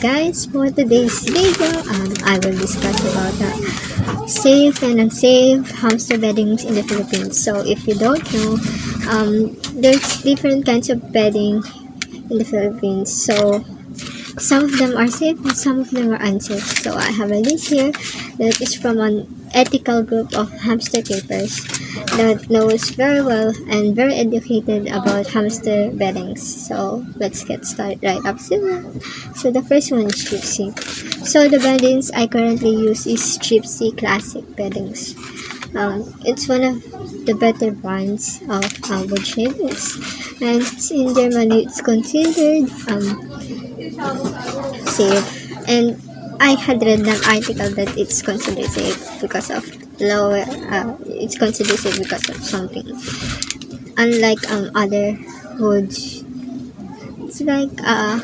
guys, for today's video, I will discuss about the safe and unsafe hamster beddings in the Philippines. So if you don't know, there's different kinds of bedding in the Philippines. So some of them are safe and some of them are unsafe. So I have a list here that is from an ethical group of hamster keepers that knows very well and very educated about hamster beddings. So let's get started right after that. So the first one is Gypsy. So the beddings I currently use is Gypsy Classic beddings. It's one of the better brands of wood shavings, and in Germany it's considered safe. And I had read an article that it's considered safe because of lower. It's considered safe because of something. Unlike other woods, it's like a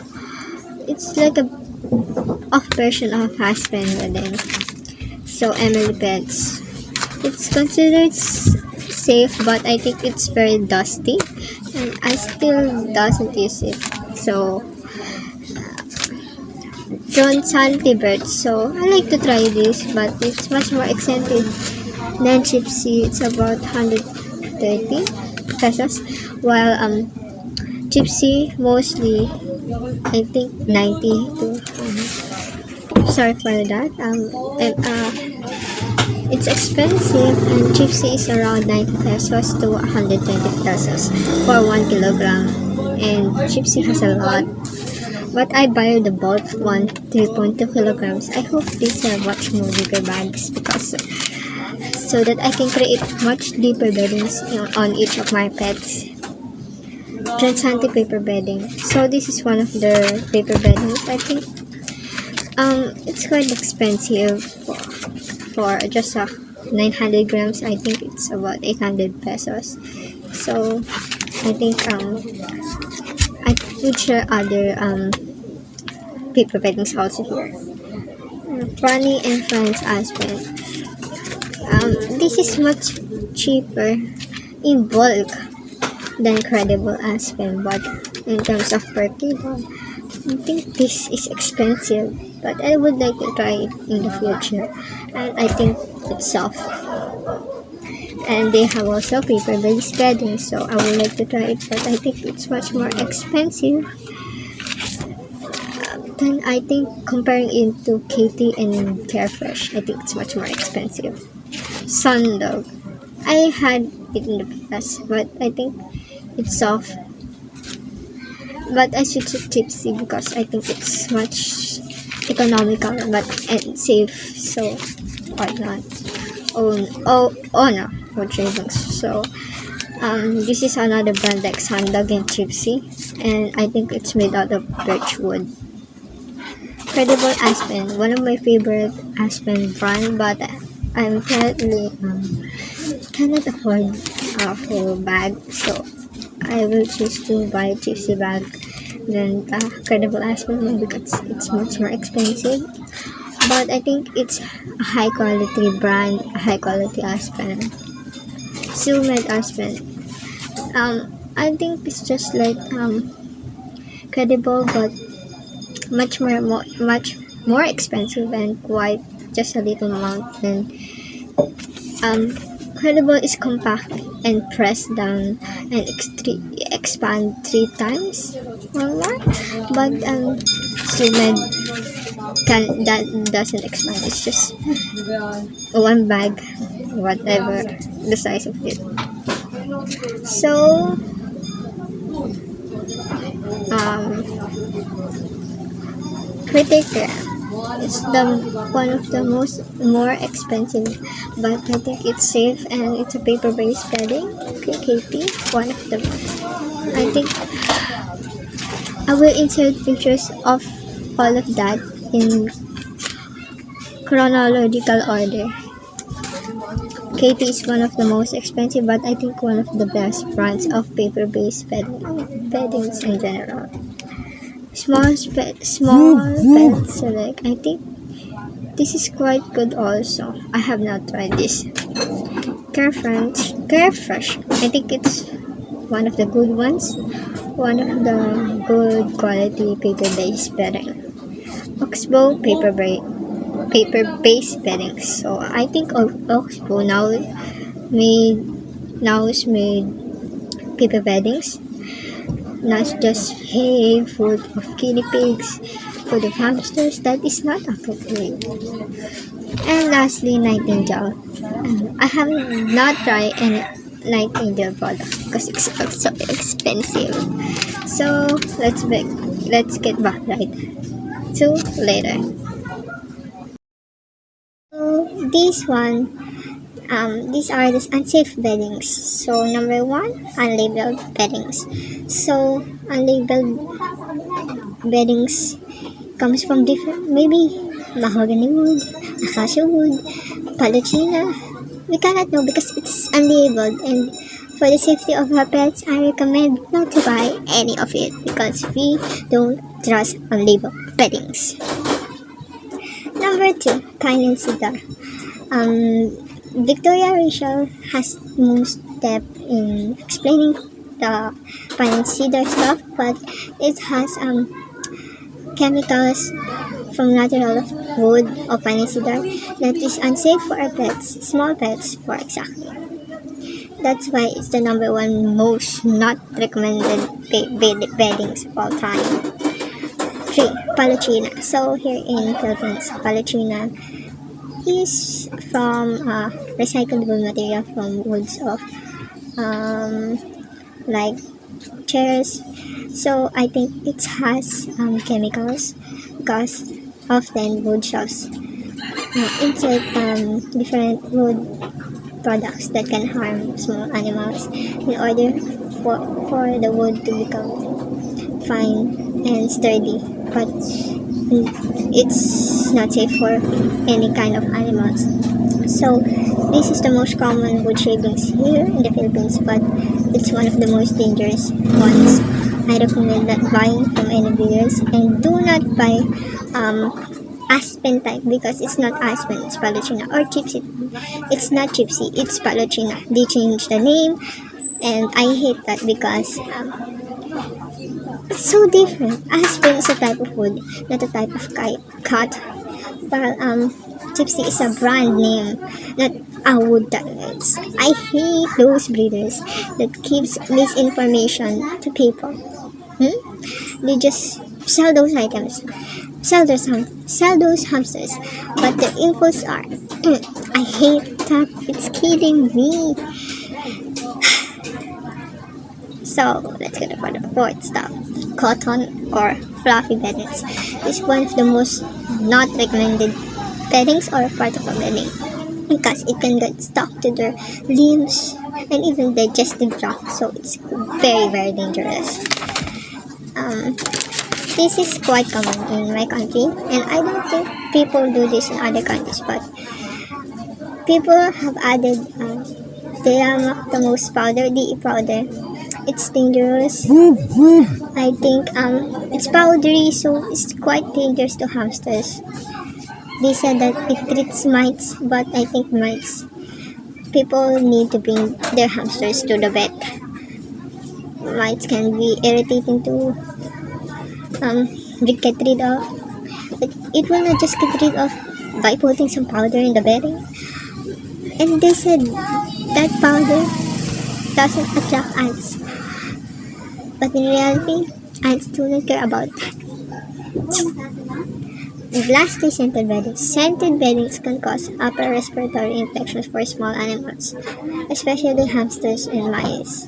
off version of husband wedding. So Emily Pets, it's considered safe, but I think it's very dusty, and I still doesn't use it. So John Santibert. So I like to try this, but it's much more expensive than Gypsy. It's about 130 pesos, while Gypsy mostly I think 90 to sorry for that. It's expensive, and Gypsy is around 90 pesos to 120 pesos for 1 kilogram, and Gypsy has a lot. But I buy the bulk one, 3.2 kilograms. I hope these are much more bigger bags because so that I can create much deeper beddings on each of my pets. Transante paper bedding. So this is one of the paper beddings. I think it's quite expensive for just 900 grams. I think it's about 800 pesos. So I think I would share other paper beddings also here. Franny and Fran's Aspen. This is much cheaper in bulk than Credible Aspen, but in terms of per kilo, I think this is expensive. But I would like to try it in the future, and I think it's soft. And they have also paper-based bedding, so I would like to try it, but I think it's much more expensive. Then I think comparing it to Katie and Carefresh, I think it's much more expensive. Sundog. I had it in the past, but I think it's soft. But I switched to Tipsy because I think it's much economical and safe, so why not? Oh no, for shavings. So this is another brand like Sundog and Gypsy, and I think it's made out of birch wood. Credible Aspen, one of my favorite Aspen brand, but I'm currently cannot afford a whole bag, so I will choose to buy Gypsy bag than Credible Aspen one because it's much more expensive. But I think it's a high quality brand, a high quality Aspen. Silmed Aspen. I think it's just like Credible, but much more expensive and quite just a little amount. Then Credible is compact and pressed down and expand 3 times or more, but Silmed that doesn't expand. It's just one bag, whatever the size of it. So Critic, it's the one of the more expensive, but I think it's safe and it's a paper-based bedding. KKP, one of them. I think I will insert pictures of all of that in chronological order. KT is one of the most expensive, but I think one of the best brands of paper-based beddings in general. Small pet select. I think this is quite good also. I have not tried this. Carefresh. I think it's one of the good ones. One of the good quality paper-based bedding. Oxbow paper-based beddings. So I think Oxbow is made paper beddings, not just hay, food of guinea pigs, food of hamsters. That is not appropriate. And lastly, Nightingale. I have not tried any Nightingale product because it's so expensive. So let's get back right to later. So these are the unsafe beddings. So number one, unlabeled beddings. So unlabeled beddings comes from different, maybe mahogany wood, acacia wood, paluchina. We cannot know because it's unlabeled, and for the safety of our pets, I recommend not to buy any of it because we don't trust unlabeled beddings. Number two, pine and cedar. Victoria Rachel has most depth in explaining the pine and cedar stuff, but it has chemicals from natural wood of pine and cedar that is unsafe for our pets, small pets for exactly. That's why it's the number one most not recommended beddings of all time. 3. Paluchina. So here in Philippines, Paluchina is from recycled wood material from woods of like chairs. So I think it has chemicals because often wood shops insert different wood products that can harm small animals in order for the wood to become fine and sturdy, but it's not safe for any kind of animals. So this is the most common wood shavings here in the Philippines, but it's one of the most dangerous ones. I recommend not buying from any breeders, and do not buy aspen type because it's not aspen, it's paluchina, or gypsy. It's not gypsy, it's paluchina. They changed the name, and I hate that because it's so different. Aspen is a type of wood, not a type of cut. While gypsy is a brand name, not a wood that is. I hate those breeders that gives misinformation to people. They just sell those items, sell those hamsters, but the infos are. I hate that. It's killing me. So let's get for the fourth stuff: cotton or fluffy beddings. This is one of the most not recommended beddings or part of a bedding because it can get stuck to their limbs and even digestive tract. So it's very dangerous. This is quite common in my country, and I don't think people do this in other countries, but people have added the most powder, DE powder. It's dangerous. I think it's powdery, so it's quite dangerous to hamsters. They said that it treats mites, but I think people need to bring their hamsters to the vet. Mites can be irritating to get rid of, but it will not just get rid of by putting some powder in the bedding. And they said that powder doesn't attract ants, but in reality, ants do not care about that. And lastly, scented beddings. Scented beddings can cause upper respiratory infections for small animals, especially hamsters and mice.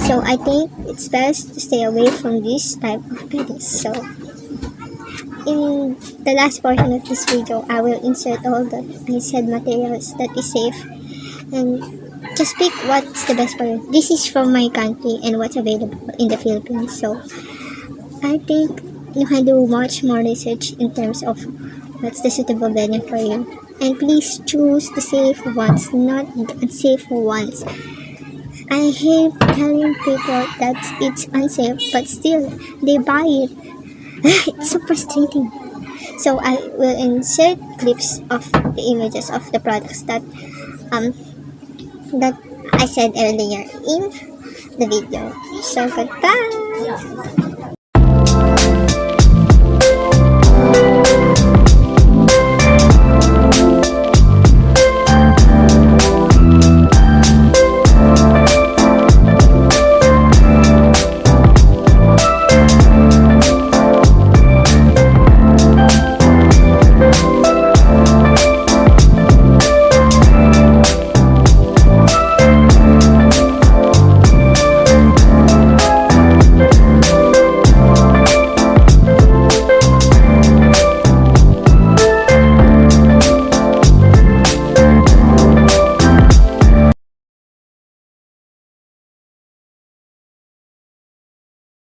So I think it's best to stay away from this type of beddings. So in the last portion of this video, I will insert all the I said materials that is safe, and just pick what's the best for you. This is from my country and what's available in the Philippines. So I think you can do much more research in terms of what's the suitable bedding for you. And please choose the safe ones, not the unsafe ones. I hate telling people that it's unsafe, but still they buy it. It's so frustrating. So I will insert clips of the images of the products that I said earlier in the video. So goodbye.